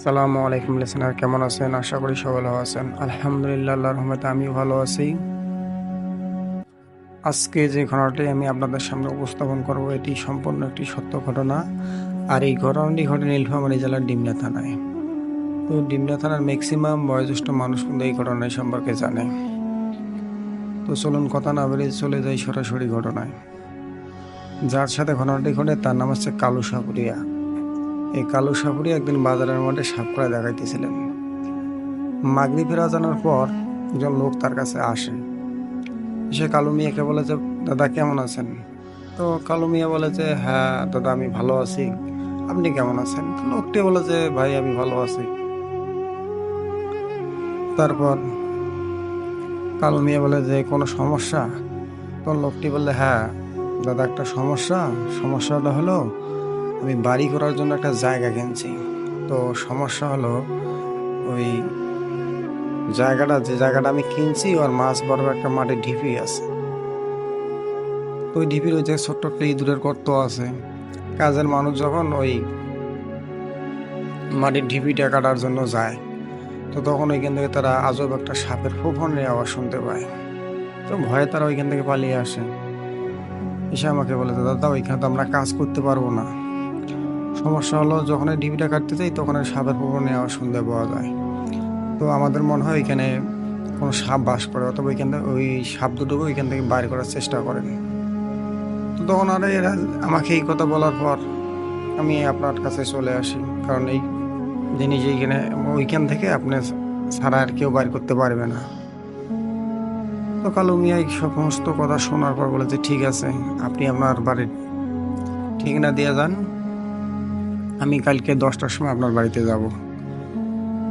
সালামু আলাইকুম লিসেনার, কেমন আছেন? আশা করি সবাই ভালো আছেন। আলহামদুলিল্লাহ, আল্লাহর রহমতে আমিও ভালো আছি। আজকে যে ঘটনাটি আমি আপনাদের সামনে উপস্থাপন করব, এটি সম্পূর্ণ একটি সত্য ঘটনা। আর এই ঘটনাটি ঘটে নীলফামারী জেলার ডিমনা থানায়। তো ডিমনা থানার ম্যাক্সিমাম বয়োজ্যেষ্ঠ মানুষ কিন্তু এই ঘটনায় সম্পর্কে জানে। তো চলুন কথা না বেরিয়ে চলে যাই সরাসরি ঘটনায়। যার সাথে ঘটনাটি ঘটে তার নাম হচ্ছে কালু সাপুরিয়া। এই কালু সাপুরিয়া একদিন বাজারের মধ্যে সাপকড়া দেখাইতেছিলেন। মাগরিবের আজানের পর একজন লোক তার কাছে আসে। সে কালু মিয়াকে বলে যে, দাদা কেমন আছেন? তো কালু মিয়া বলে যে, হ্যাঁ দাদা আমি ভালো আছি, আপনি কেমন আছেন? তো লোকটি বলে যে, ভাই আমি ভালো আছি। তারপর কালু মিয়া বলে যে, কোনো সমস্যা? তো লোকটি বললে, হ্যাঁ দাদা একটা সমস্যাটা হলো আমি বাড়ি করার জন্য একটা জায়গা কিনছি। তো সমস্যা হলো ওই যে জায়গাটা আমি কিনছি ওর মাছ বরাবর একটা মাটির ঢিপি আছে। তো ওই ঢিপির ওই যে ছোট্ট একটা ইঁদুরের গর্ত আছে। কাজের মানুষ যখন ওই মাটির ঢিপিটা কাটার জন্য যায়, তো তখন ওইখান থেকে তারা আজব একটা সাপের ফোঁফানোর আওয়াজ শুনতে পায়। তো ভয়ে তারা ওইখান থেকে পালিয়ে আসে। এসে আমাকে বলে, দাদা ওইখানে তো আমরা কাজ করতে পারবো না। সমস্যা হলো যখন এই ঢিপিটা কাটতে যাই তখন ওই সাপের ফোঁফানোর আওয়াজ শুনতে পাওয়া যায়। তো আমাদের মনে হয় ওইখানে কোনো সাপ বাস করে, অথবা ওইখান থেকে ওই সাপ দুটোকে ওইখান থেকে বাইর করার চেষ্টা করেন। তো তখন আর এরা আমাকে এই কথা বলার পর আমি আপনার কাছে চলে আসি, কারণ এই জিনিস এইখানে ওইখান থেকে আপনি ছাড়া আর কেউ বাইর করতে পারবে না। তো কালু মিয়া এই সমস্ত কথা শোনার পর বলে যে, ঠিক আছে আপনি আপনার বাড়ির ঠিকানা দিয়ে যান, আমি কালকে 10টার সময় আপনার বাড়িতে যাব।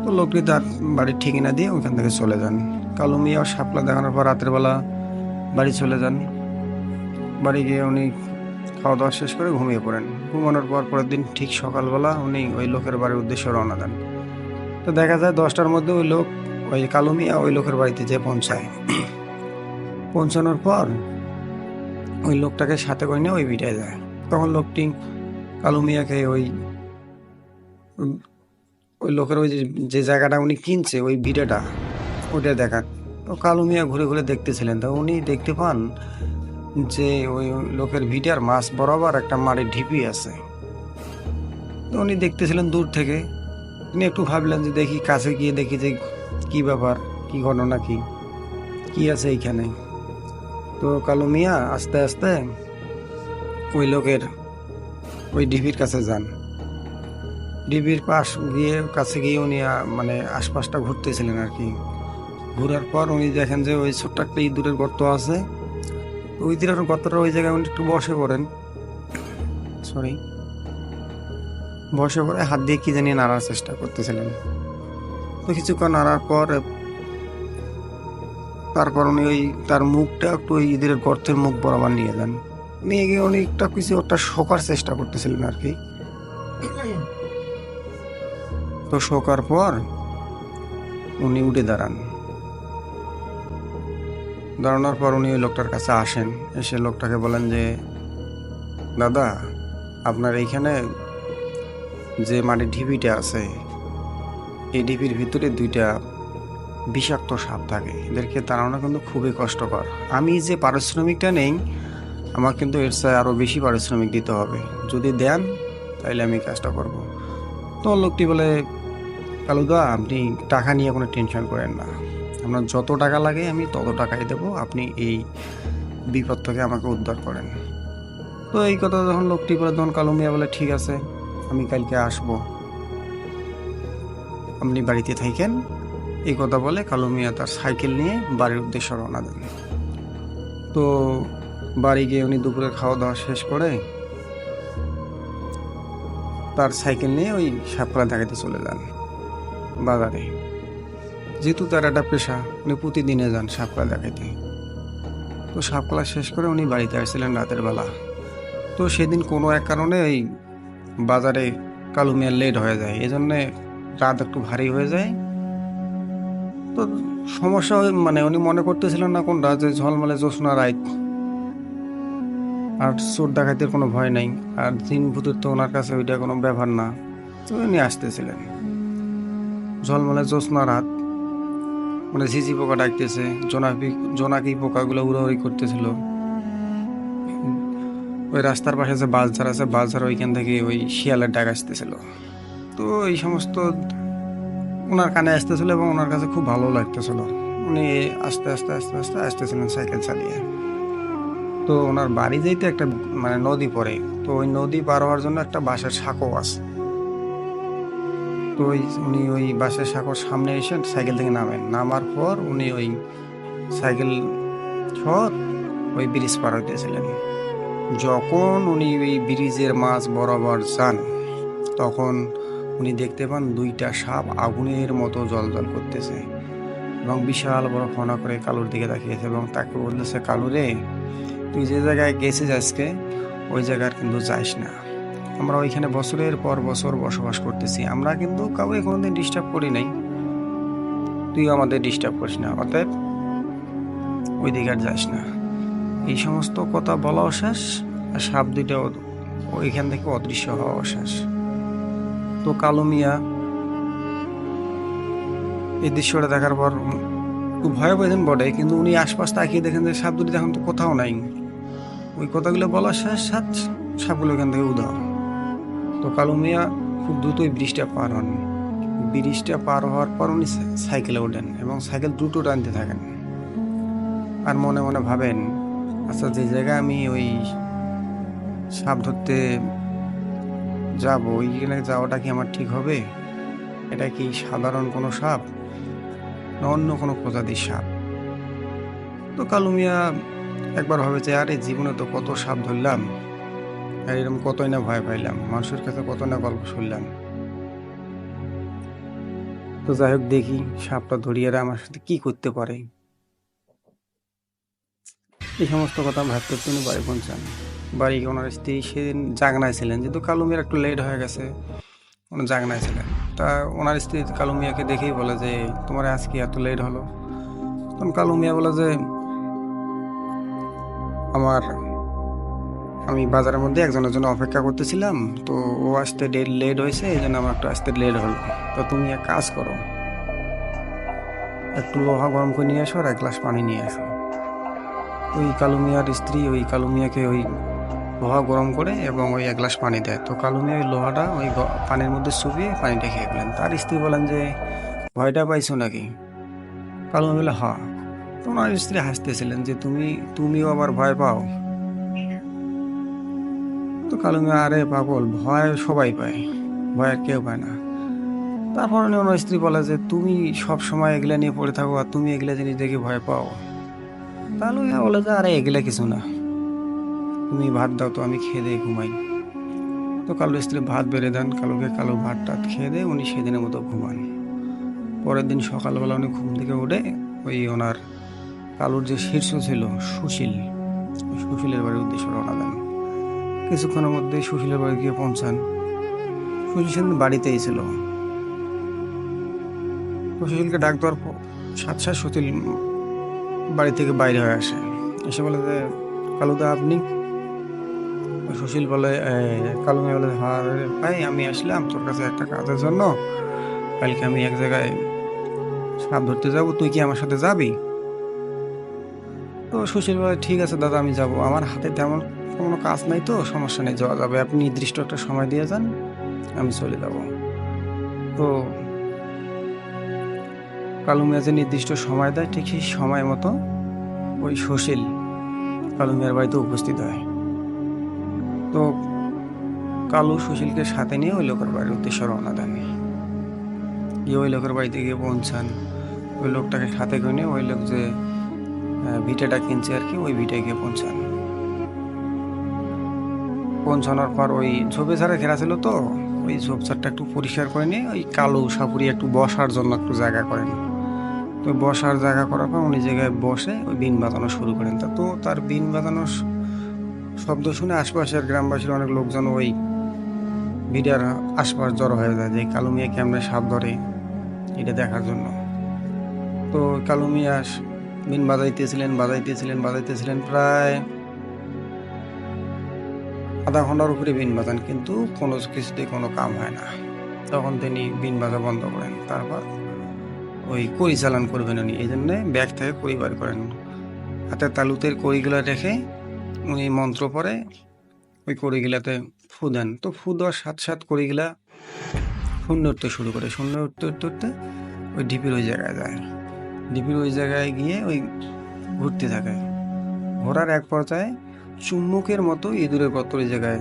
তো লোকটি তার বাড়ির ঠিকানা দিয়ে ওইখান থেকে চলে যান। কালু মিয়া শাপলা দেখানোর পর রাতের বেলা বাড়ি চলে যান। বাড়ি গিয়ে উনি খাওয়া দাওয়া শেষ করে ঘুমিয়ে পড়েন। ঘুমানোর পর পরের দিন ঠিক সকালবেলা উনি ওই লোকের বাড়ির উদ্দেশ্যে রওনা দেন। তো দেখা যায় 10টার মধ্যে ওই লোক, ওই কালু মিয়া ওই লোকের বাড়িতে যেয়ে পৌঁছায়। পৌঁছানোর পর ওই লোকটাকে সাথে করে নিয়ে ওই ভিটায় যায়। তখন লোকটি কালু মিয়াকে ওই লোকের ওই যে জায়গাটা উনি কিনছে ওই ভিটাটা ওইটা দেখান। তো কালু মিয়া ঘুরে ঘুরে দেখতেছিলেন, তো উনি দেখতে পান যে ওই লোকের ভিটার মাছ বরাবর একটা মাটির ঢিপি আছে। তো উনি দেখতেছিলেন দূর থেকে। তিনি একটু ভাবলেন যে দেখি, কাছে গিয়ে দেখি যে কি ব্যাপার, কি ঘটনা, কি আছে এইখানে। তো কালু মিয়া আস্তে আস্তে ওই লোকের ওই ডিবির কাছে যান। ডিবির কাছে গিয়ে উনি মানে আশপাশটা ঘুরতেছিলেন আর কি। ঘোরার পর উনি দেখেন যে ওই ছোট্ট একটা ইঁদুরের গর্ত আছে। ওই ইঁদুরের গর্তটা ওই জায়গায় উনি একটু বসে পড়েন, সরি, বসে পড়ে হাত দিয়ে কি জানি নাড়ার চেষ্টা করতেছিলেন। তো কিছুক্ষণ নাড়ার পর তারপর উনি ওই তার মুখটা একটু ওই ইঁদুরের গর্তের মুখ বরাবর নিয়ে যান। নিয়ে গিয়ে উনি একটা কিছু একটা শোকার চেষ্টা করতেছিলেন আর কি। তো শোকার পর উনি উঠে দাঁড়ান। দাঁড়ানোর পর উনি ওই লোকটার কাছে আসেন। এসে লোকটাকে বলেন যে, দাদা আপনার এইখানে যে মাটির ঢিপিটা আছে, এই ঢিপির ভিতরে 2টা বিষাক্ত সাপ থাকে, এদেরকে তাড়ানো কিন্তু খুবই কষ্টকর। আমি যে পারিশ্রমিকটা নেই, আমার কিন্তু এর চেয়ে আরও বেশি পারিশ্রমিক দিতে হবে। যদি দেন তাহলে আমি কাজটা করব। তো লোকটি বলে, কালুদা আপনি টাকা নিয়ে কোনো টেনশন করেন না, আপনার যত টাকা লাগে আমি তত টাকাই দেবো, আপনি এই বিপদ থেকে আমাকে উদ্ধার করেন। তো এই কথা যখন লোকটি বলে তখন কালু মিয়া বলে, ঠিক আছে আমি কালকে আসবো, আপনি বাড়িতে থাকেন। এই কথা বলে কালু মিয়া তার সাইকেল নিয়ে বাড়ির উদ্দেশ্যে রওনা দেন। তো বাড়ি গিয়ে উনি দুপুরে খাওয়া দাওয়া শেষ করে তার সাইকেল নিয়ে ওই সাপকলা দেখাতে চলে যান বাজারে। যেহেতু তার একটা পেশা, উনি প্রতিদিনে যান সাপকলা দেখাইতে। তো সাপকলা শেষ করে উনি বাড়িতে আসছিলেন রাতের বেলা। তো সেদিন কোনো এক কারণে ওই বাজারে কালু মিয়ার লেট হয়ে যায়, এই জন্যে রাত একটু ভারী হয়ে যায়। তো সমস্যা মানে উনি মনে করতেছিলেন না কোনটা, যে ঝলমলে জ্যোৎস্না রাত আর চোর ডাকাতির কোনো ভয় নাই, আর জিন ভূতের তো ওনার কাছে ওইটা কোনো ব্যাপার না। তো উনি আসতেছিলেন। ঝলমলে জ্যোৎস্না রাত, মানে ঝিঝি পোকা ডাকতেছে, জোনাকি পোকাগুলো উড়াউড়ি করতেছিল। ওই রাস্তার পাশে যে বাসঝাড় আছে, বাসঝাড় ওইখান থেকে ওই শিয়ালের ডাক আসতেছিল। তো এই সমস্ত ওনার কানে আসতেছিল এবং ওনার কাছে খুব ভালো লাগতেছিল। উনি আস্তে আস্তে আস্তে আস্তে আসতেছিলেন সাইকেল চালিয়ে। তো ওনার বাড়ি যেতে একটা মানে নদী পড়ে, তো ওই নদী পার হওয়ার জন্য একটা বাঁশের সাঁকো আছে। তো উনি ওই বাঁশের সাঁকোর সামনে এসে সাইকেল থেকে নামার পর উনি ওই সাইকেল সহ ওই ব্রিজ পার হইতেছিলেন। যখন উনি ওই ব্রিজের মাঝ বরাবর যান, তখন উনি দেখতে পান দুইটা সাপ আগুনের মতো জ্বলজ্বল করতেছে এবং বিশাল বড় ফনা করে কালুর দিকে তাকিয়েছে এবং তাকে বলতেছে, কালু রে, তুই যে জায়গায় গেছিস আজকে ওই জায়গার কিন্তু যাইস না। আমরা ওইখানে বছরের পর বছর বসবাস করতেছি, আমরা কিন্তু কাউকে কোনোদিন ডিস্টার্ব করি নাই, তুই আমাদের ডিস্টার্ব করিস না, অতএব ওই দিকে আর যাস না। এই সমস্ত কথা বলাও শেষ, আর সাপ দুইটা ওইখান থেকে অদৃশ্য হওয়া শেষ। তো কালু মিয়া এই দৃশ্যটা দেখার পর একটু ভয় পেয়েছেন বটে, কিন্তু উনি আশপাশ তাকিয়ে দেখেন যে সাপ দুটি এখন তো কোথাও নাই। ওই কথাগুলো বলা শেষ, সাপগুলো এখান থেকে উধাও। তো কালু মিয়া খুব দ্রুতই ব্রিজটা পার হন। ব্রিজটা পার হওয়ার পর উনি সাইকেলে ওঠেন এবং সাইকেল দ্রুত টানতে থাকেন আর মনে মনে ভাবেন, আচ্ছা যে জায়গায় আমি ওই সাপ ধরতে যাবো, ওইখানে যাওয়াটা কি আমার ঠিক হবে? এটা কি সাধারণ কোনো সাপ না অন্য কোনো প্রজাতির সাপ? তো কালু মিয়া একবার ভাবে যে আরে জীবনে তো কত সাপ ধরলাম, আর এরকম কতই না ভয় পাইলাম, মানুষের কাছে কত না গল্প শুনলাম। তো যাই হোক, দেখি সাপটা ধরিয়ে আমার সাথে কি করতে পারে। এই সমস্ত কথা ভাবতে তিনি বাড়ি পৌঁছান। বাড়ি ওনার স্ত্রী সেদিন জাগনায় ছিলেন, যেহেতু কালু মিয়ার একটু লেট হয়ে গেছে, উনি জাগনায় ছিলেন। তা ওনার স্ত্রী কালু মিয়াকে দেখেই বলে যে, তোমার আজকে এত লেট হলো? তখন কালু মিয়া বলে যে, আমি বাজারের মধ্যে একজনের জন্য অপেক্ষা করতেছিলাম, তো ও আসতে লেট হয়েছে, এই জন্য আমার একটু আসতে লেট হলো। তো তুমি এক কাজ করো, একটু লোহা গরম করে নিয়ে আসো আর এক গ্লাস পানি নিয়ে আসো। ওই কালু মিয়ার স্ত্রী ওই কালু মিয়াকে ওই লোহা গরম করে এবং ওই এক গ্লাস পানি দেয়। তো কালু মিয়া ওই লোহাটা ওই পানির মধ্যে চুবিয়ে পানিটা খেয়ে ফেলেন। তার স্ত্রী বলেন যে, ভয়টা পাইছো নাকি? কালু মিয়া বলে, হ্যাঁ। তো ওনার স্ত্রী হাসতেছিলেন যে, তুমিও আবার ভয় পাও? তো কালু মিয়া, আরে পাগল, ভয় সবাই পায়, ভয় আর কেউ পায় না। তারপর উনি ওনার স্ত্রী বলে যে, তুমি সব সময় এগুলা নিয়ে পড়ে থাকো আর তুমি এগুলা জিনিস দেখে ভয় পাও? কালু মিয়া বলে যে, আরে এগুলা কিছু না, তুমি ভাত দাও তো, আমি খেয়ে দিয়ে ঘুমাই। তো কালুর স্ত্রী ভাত বেড়ে দেন কালুকে, কালু ভাত টাত খেয়ে দিয়ে উনি সেদিনের মতো ঘুমান। পরের দিন সকালবেলা উনি ঘুম থেকে উঠে ওই ওনার কালুর যে শীর্ষ ছিল সুশীল, সুশীলের বাড়ির উদ্দেশ্যে রওনা দেন। কিছুক্ষণের মধ্যে সুশীলের বাড়ি গিয়ে পৌঁছান। সুশীল সেদিন বাড়িতেই ছিল। সুশীলকে ডাক দেওয়ার সাথে সাথে সুশীল বাড়ি থেকে বাইরে হয়ে আসে, এসে বলে যে, কালুদা আপনি? সুশীল বলে, কালু মিয়া বলে, হ্যাঁ রে ভাই, আমি আসলাম তোর কাছে একটা কাজের জন্য। কালকে আমি এক জায়গায় সাপ ধরতে যাব, তুই কি আমার সাথে যাবি? তো সুশীল বলে, ঠিক আছে দাদা, আমি যাব, আমার হাতে তেমন কোনো কাজ নাই, তো সমস্যা নেই, যাওয়া যাবে, আপনি নির্দিষ্ট একটা সময় দিয়ে যান, আমি চলে যাব। তো কালু মিয়া যে নির্দিষ্ট সময় দেয়, ঠিক সেই সময় মতো ওই সুশীল কালু মিয়ার বাড়িতে উপস্থিত হয়। তো কালু সুশীলকে সাথে নিয়ে ওই লোকের বাড়ির উদ্দেশ্যে রওনা দেন। গিয়ে ওই লোকের বাড়িতে গিয়ে পৌঁছান। ওই লোকটাকে সাথে করে নিয়ে ওই লোক যে ভিটেটা কিনছে আর কি, ওই ভিটে গিয়ে পৌঁছান। পৌঁছানোর পর ওই ঝোপে ঝাড়ে ঘেরা ছিল, তো ওই ঝোপঝাড়টা একটু পরিষ্কার করে নিয়ে ওই কালু সাপুরি একটু বসার জন্য একটু জায়গা করেন। তো বসার জায়গা করার পর উনি জায়গায় বসে ওই বিন বাজানো শুরু করেন। তো তার বিন বাজানোর শব্দ শুনে আশপাশের গ্রামবাসীর অনেক লোকজন ওই ভিডিওর আশপাশ জড়ো হয়ে যায় যে কালু মিয়া কেমনে সাপ ধরে এটা দেখার জন্য। তো কালু মিয়া বিন বাজাইতেছিলেন প্রায় আধা ঘন্টার উপরে বিন বাজান, কিন্তু কোনো কিছুতেই কোনো কাম হয় না। তখন তিনি বিন বাজা বন্ধ করেন। তারপর ওই কড়ি চালান করবেন উনি, এই জন্যে ব্যাগ থেকে কড়ি বার করেন। হাতের তালুতে কড়িগুলো রেখে উনি মন্ত্র পড়ে ওই কড়িগুলাতে ফু দেন। তো ফু দেওয়ার সাথে কড়িগুলা শূন্য উঠতে শুরু করে, শূন্য উঠতে উঠতে উঠতে ওই ঢিপির ওই জায়গায় যায়। ঢিপির ওই জায়গায় গিয়ে ওই ঘুরতে থাকে। ঘোরার এক পর্যায়ে চুম্বকের মতো ইঁদুরের গর্তের ওই জায়গায়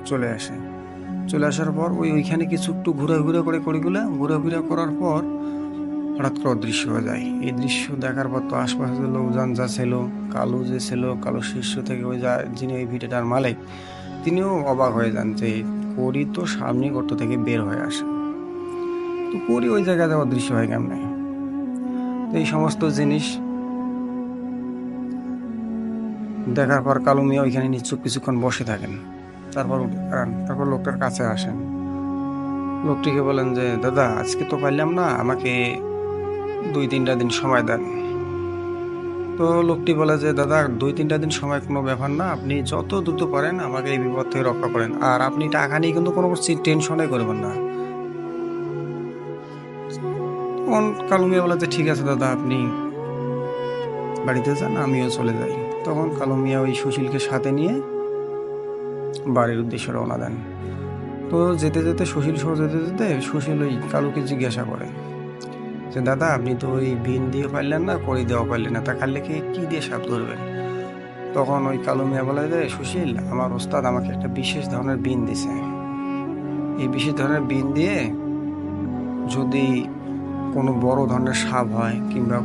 চলে আসে। চলে আসার পর ওইখানে কিছু একটু ঘুরে করে কড়িগুলা ঘুরে করার পর হঠাৎ করে অদৃশ্য হয়ে যায়। এই দৃশ্য দেখার পর তো আশপাশে যে লোকজন যা ছিল, কালু যে ছিল, কালো শীর্ষ থেকে ওই যিনি ওই ভিটেটার মালিক, তিনিও অবাক হয়ে যান যে কড়ি তো সামনে গর্ত থেকে বের হয়ে আসে, তো কড়ি ওই জায়গাতে অদৃশ্য হয় কেমনে। তো এই সমস্ত জিনিস দেখার পর কালু মিয়া ওইখানে নিশ্চুপ কিছুক্ষণ বসে থাকেন। তারপর লোকটার কাছে আসেন। লোকটিকে বলেন যে দাদা, আজকে তো পারলাম না, আমাকে 2-3টা দিন সময় দেন। তো লোকটি বলে যে দাদা, 2-3টা দিন সময় কোনো ব্যাপার না, আপনি যত দ্রুত পারেন আমাকে এই বিপদ থেকে রক্ষা করেন, আর আপনি টাকা নিয়ে কিন্তু কোনো টেনশনে করবেন না। তখন কালু মিয়া বলে যে ঠিক আছে দাদা, আপনি বাড়িতে যান, আমিও চলে যাই। তখন কালু মিয়া ওই সুশীলকে সাথে নিয়ে বাড়ির উদ্দেশ্যে রওনা দেন। তো যেতে যেতে সুশীল ওই কালুকে জিজ্ঞাসা করে যে দাদা, আপনি তো ওই বিন দিয়ে পারলেন না, কড়ি দেওয়া পারলেন না, তা কালকে কি দিয়ে সাপ ধরবেন? তখন ওই কালু মিয়া বলে যে সুশীল, আমার ওস্তাদ আমাকে একটা বিশেষ ধরনের বিন দিছে। এই বিশেষ ধরনের বিন দিয়ে যদি কোনো বড় ধরনের সাপ হয় কিংবা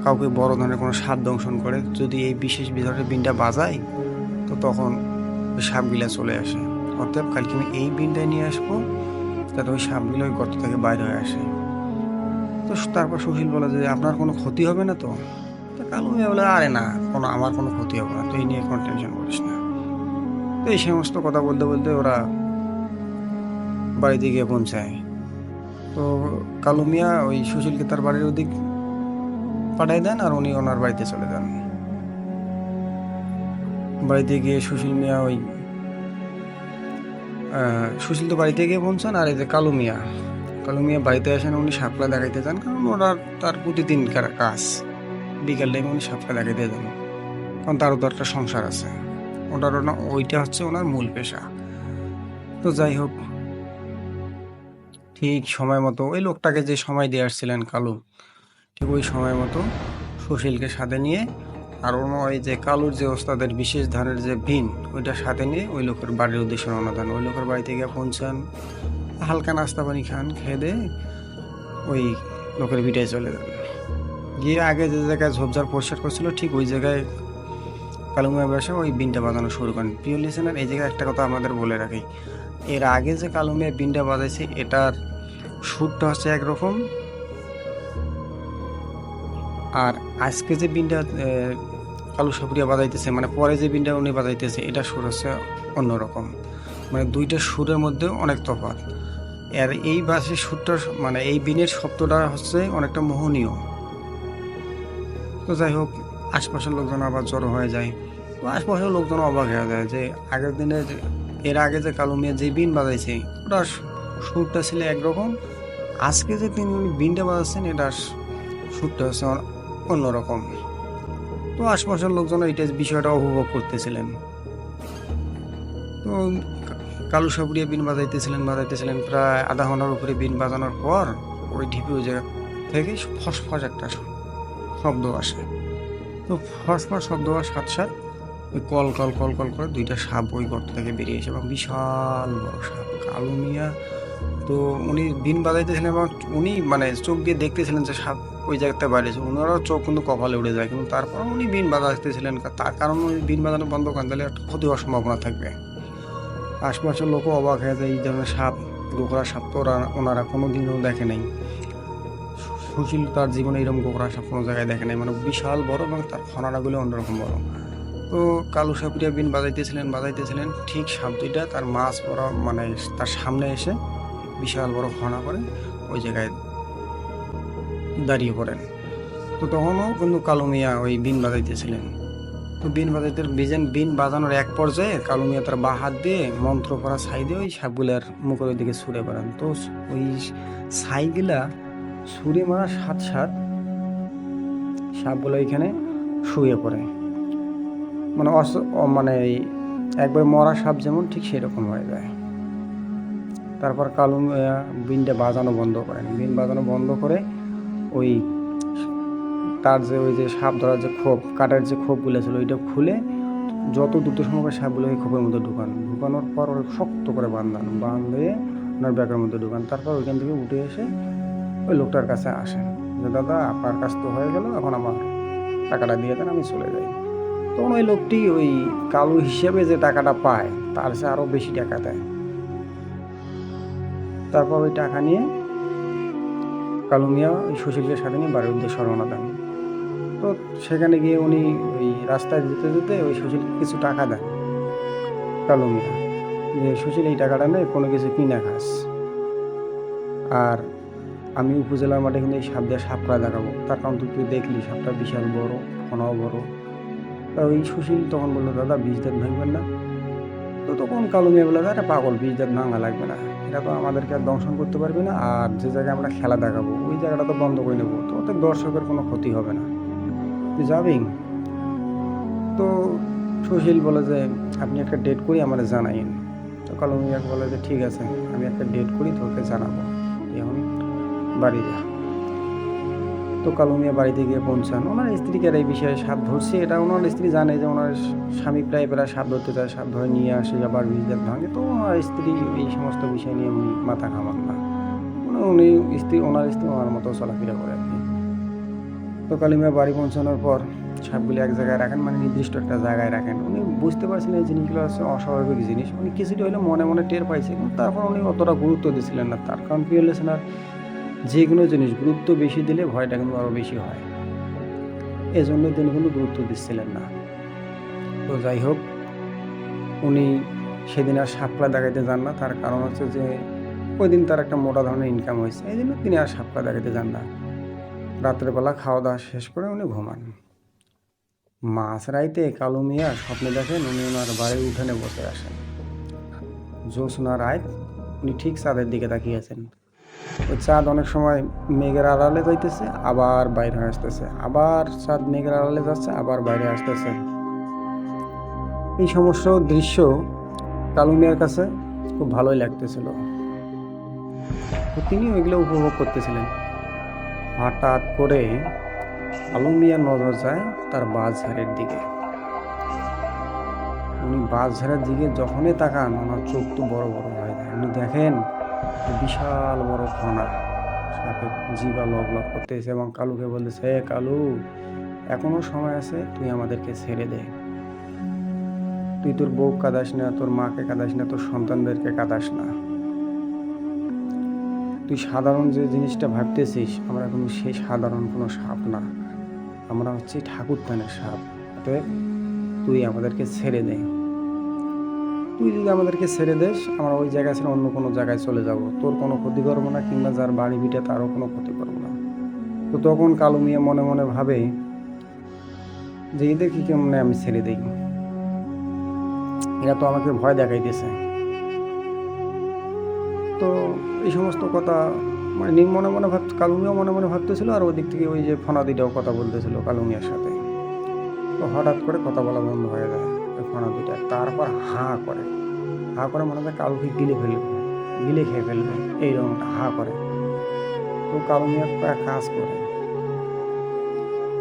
কাউকে বড় ধরনের কোনো সাপ দংশন করে, যদি এই বিশেষ ধরনের বিনটা বাজায়, তো তখন ওই সাপগুলা চলে আসে। অতএব কালকে আমি এই বিনটাই নিয়ে আসবো, যাতে ওই সাপগুলো ওই গর্ত থেকে বাইরে হয়ে আসে। তো তারপর সুশীল বলে যে আপনার কোনো ক্ষতি হবে না তো? তো কালু মিয়া বলে আরে না, আমার কোনো ক্ষতি হবে না, তুই নিয়ে কোনো টেনশন করিস না। তো এই সমস্ত কথা বলতে বলতে ওরা বাড়িতে গিয়ে পৌঁছায়। তো কালু মিয়া ওই সুশীলকে তার বাড়ির ওদিক পাঠাই দেন, আর উনি ওনার বাড়িতে চলে যান। বাড়িতে গিয়ে সুশীল তো বাড়িতে গিয়ে পৌঁছান, আর এই যে কালু মিয়া বাড়িতে আসেন, উনি সাপলা দেখাইতে যান, কারণ তার প্রতিদিনকার কাজ বিকেল টাইমে উনি সাপলা দেখাইতে যান, কারণ তারও তো একটা সংসার আছে, ওইটা হচ্ছে ওনার মূল পেশা। তো যাই হোক, ঠিক সময় মতো ওই লোকটাকে যে সময় দিয়ে আসছিলেন কালু, ঠিক ওই সময় মতো সুশীলকে সাথে নিয়ে, আর ওই যে কালুর যে ওস্তাদের বিশেষ ধানের যে বিন, ওইটা সাথে নিয়ে ওই লোকের বাড়ির উদ্দেশ্যে রওনা দেন। ওই লোকের বাড়িতে গিয়ে পৌঁছান, হালকা নাস্তা পানি খান, খেয়ে দিয়ে ওই লোকের ভিটায় চলে যান। গিয়ে আগে যে জায়গায় ঝোপঝাড় পরিষ্কার করছিল, ঠিক ওই জায়গায় কালু মিয়া বসে ওই বিনটা বাজানো শুরু করেন। প্রিয় লিসেনার, এই জায়গায় একটা কথা আমাদের বলে রাখি, এর আগে যে কালু মিয়া বিনটা বাজাইছে, এটার সুরটা হচ্ছে একরকম, আর আজকে যে বিনটা কালু সাপুরিয়া বাজাইতেছে, মানে পরে যে বিনটা উনি বাজাইতেছে, এটা সুর হচ্ছে অন্যরকম, মানে দুইটা সুরের মধ্যে অনেক তফাৎ। আর এই বাসের সুরটা, মানে এই বিনের শব্দটা হচ্ছে অনেকটা মোহনীয়। তো যাই হোক, আশপাশের লোকজন আবার জড়ো হয়ে যায়। তো আশপাশের লোকজন অবাক হয়ে যায় যে আগের দিনে এর আগে যে কালু মিয়া যে বিন বাজাইছে, ওটা সুরটা ছিল একরকম, আজকে যে তিনি বিনটা বাজাচ্ছেন, এটা সুরটা হচ্ছে অন্যরকম। তো আশপাশের লোকজন এইটা বিষয়টা উপভোগ করতেছিলেন। তো কালু সাপুরিয়া বিন বাজাইতেছিলেন প্রায় আধা ঘন্টার উপরে বিন বাজানোর পর ওই ঢিপি ওই জায়গা থেকে ফসফস একটা শব্দ আসে। তো ফসফস শব্দ হওয়ার সাথে ওই কল করে দুইটা সাপ ওই গর্ত থেকে বেরিয়ে এসে, এবং বিশাল বড় সাপ। কালু মিয়া তো উনি বিন বাজাইতেছিলেন, এবং উনি মানে চোখ দিয়ে দেখতেছিলেন যে সাপ ওই জায়গাতে বাড়িয়েছে, ওনারও চোখ কিন্তু কপালে উঠে যায়, কিন্তু তারপর উনি বিন বাজাইতেছিলেন, তার কারণ উনি বিন বাজানো বন্ধ করেন, তাহলে একটা ক্ষতি হওয়ার সম্ভাবনা থাকবে। আশপাশের লোকও অবাক হয়ে যায়, এই ধরনের সাপ, গোকরা সাপ তো ওনারা কোনো দিনও দেখে নাই। সুশীল তার জীবনে এরকম গোকরা সাপ কোনো জায়গায় দেখে নাই, মানে বিশাল বড়, এবং তার ফনারাগুলো অন্যরকম বড়। তো কালু সাপুরিয়া বিন বাজাইতেছিলেন, ঠিক সাপ দুইটা তার মাছ বড়, মানে তার সামনে এসে বিশাল বড় ফনা করে ওই জায়গায় দাঁড়িয়ে পড়েন। তো তখনও কিন্তু কালু মিয়া ওই বিন বাজাইতেছিলেন। তো বিন বাজানোর এক পর্যায়ে কালু মিয়া তার বা হাত দিয়ে মন্ত্র পড়া ছাই দিয়ে ওই সাপগুলার মুখের ওই দিকে ছুঁড়ে বেড়ান। তো ওই ছাইগুলা ছুঁড়ে মারার সাথে সাথে সাপগুলো ওইখানে শুয়ে পড়ে, মানে মানে একবার মরা সাপ যেমন ঠিক সেরকম হয়ে যায়। তারপর কালু মিয়া বিনটা বাজানো বন্ধ করেন। বিন বাজানো বন্ধ করে ওই তার যে ওই যে সাপ ধরার যে খোপ, কাঠের যে খোপগুলো ছিল ওইটা খুলে যত দ্রুত সম্ভব সাপগুলো ওই খোপের মধ্যে ঢুকানোর পর ওর শক্ত করে বাঁধিয়ে ওনার ব্যাগের মধ্যে ঢুকান। তারপর ওইখান থেকে উঠে এসে ওই লোকটার কাছে আসেন যে দাদা আপনার কাজ তো হয়ে গেল, এখন আমার টাকাটা দিয়ে দেন, আমি চলে যাই। তখন ওই লোকটি ওই কালু হিসেবে যে টাকাটা পায় তার সে আরও বেশি টাকা দেয়। তারপর ওই টাকা নিয়ে কালু মিয়া ওই সুশীলকে সাথে নিয়ে বাড়ির উদ্দেশ্যে রওনা দেন। তো সেখানে গিয়ে উনি ওই রাস্তায় যেতে যেতে ওই সুশীলকে কিছু টাকা দেন কালু মিয়া, যে সুশীল এই টাকাটা নেই কোনো কিছু কিনে খাস, আর আমি উপজেলার মাঠে কিন্তু এই সাপ দিয়ে সাপড়া দেখাবো, তার কারণ তুই দেখলি সাপটা বিশাল বড়, ফনাও বড়। তা ওই সুশীল তখন বললো দাদা বীজ দাঁত ভাঙবেন না। তো তখন কালু মিয়া বলে আরে পাগল, বীজ দাঁত ভাঙা লাগবে না, এটা তো আমাদেরকে আর দংশন করতে পারবে না, আর যে জায়গায় আমরা খেলা দেখাবো ওই জায়গাটা তো বন্ধ করে নেবো, তো ওতে দর্শকের কোনো ক্ষতি হবে না, তুই যাবি। তো সুশীল বলে যে আপনি একটা ডেট করি আমার জানাইন। তো কালু মিয়া বলে যে ঠিক আছে, আমি একটা ডেট করি তোকে জানাবো, এখন বাড়ি যা। তো কালু মিয়া বাড়িতে গিয়ে পৌঁছান। ওনার স্ত্রীকে এই বিষয়ে সাপ ধরছে এটা ওনার স্ত্রী জানে যে ওনার স্বামী প্রায় সাপ ধরতে চায়, সাপ ধরে নিয়ে আসে আবার বীজদাত ভাঙে। তো ওনার স্ত্রী এই সমস্ত বিষয় নিয়ে উনি মাথা ঘামান না, ওনার স্ত্রী ওনার মতো চলাফেরা করে আর কি। তো কালু মিয়া বাড়ি পৌঁছানোর পর সাপগুলি এক জায়গায় রাখেন, মানে নির্দিষ্ট একটা জায়গায় রাখেন। উনি বুঝতে পারছেন এই জিনিসগুলো হচ্ছে অস্বাভাবিক জিনিস, উনি কিছুটা হলে মনে মনে টের পাইছে, কিন্তু তারপর উনি অতটা গুরুত্ব দিচ্ছিলেন না। তার কারণ কি হলেছেন, আর যে কোনো জিনিস গুরুত্ব বেশি দিলে ভয়টা কিন্তু আরও বেশি হয়, এজন্য তিনি কিন্তু গুরুত্ব দিচ্ছিলেন না। তো যাই হোক, উনি সেদিন আর সাপলা দেখাইতে যান না, তার কারণ হচ্ছে যে ওই দিন তার একটা মোটা ধরনের ইনকাম হয়েছে, এই জন্য তিনি আর সাপলা দেখাইতে যান না। রাত্রেবেলা খাওয়া দাওয়া শেষ করে উনি ঘুমান। মাঝরাইতে কালু মিয়া স্বপ্নে দেখেন উনি ওনার বাড়ির উঠানে বসে আসেন। জ্যোৎস্না রাত, উনি ঠিক চাঁদের দিকে তাকিয়ে আছেন। ওই চাঁদ অনেক সময় মেঘের আড়ালে যাইতেছে আবার বাইরে আসতেছে, আবার চাঁদ মেঘের আড়ালে যাচ্ছে আবার বাইরে আসতেছে। এই সমস্ত দৃশ্য কালু মিয়ার কাছে খুব ভালোই লাগতেছিল, তো তিনি ওইগুলো উপভোগ করতেছিলেন। হঠাৎ করে কালু মিয়ার নজর যায় তার বাঁশঝাড়ের দিকে। উনি বাঁশঝাড়ের দিকে যখনই তাকান ওনার চোখ তো বড় বড় হয়ে যায়। উনি দেখেন বিশাল বড় ফনা সাপের জিভা লগ লগ করতেছে এবং কালুকে বলতেছে, হে কালু, এখনো সময় আছে, তুই আমাদেরকে ছেড়ে দে, তুই তোর বউ কাঁদাস না, তোর মাকে কাঁদাস না, তোর সন্তানদেরকে কাঁদাস না, তুই সাধারণ যে জিনিসটা ভাবতেছিস আমরা কোনো সেই সাধারণ কোনো সাপ না, আমরা হচ্ছে ঠাকুর থানের সাপ, অতএব তুই আমাদেরকে ছেড়ে দে। তুই যদি আমাদেরকে ছেড়ে দেস আমরা ওই জায়গায় ছেড়ে অন্য কোনো জায়গায় চলে যাব, তোর কোনো ক্ষতি করবো না, কিংবা যার বাড়ি ভিটে তারও কোনো ক্ষতি করবো না। তো তখন কালু মিয়া মনে মনে ভাবে যে এদের কি কেমনে আমি ছেড়ে দিই, এরা তো আমাকে ভয় দেখাইতেছে। তো এই সমস্ত কথা মানে মনে মনে কালু মিয়া মনে মনে ভাবতেছিল, আর ওই দিক থেকে ওই যে ফনাদিটাও কথা বলতেছিল কালু মিয়ার সাথে। তো হঠাৎ করে কথা বলা বন্ধ হয়ে যায় ওই ফনাদিটা, তারপর হাঁ করে মনে হয় কালুকে গিলে খেয়ে ফেলবে, এইরকম একটা হাঁ করে। তো কালু মিয়া কাজ করে,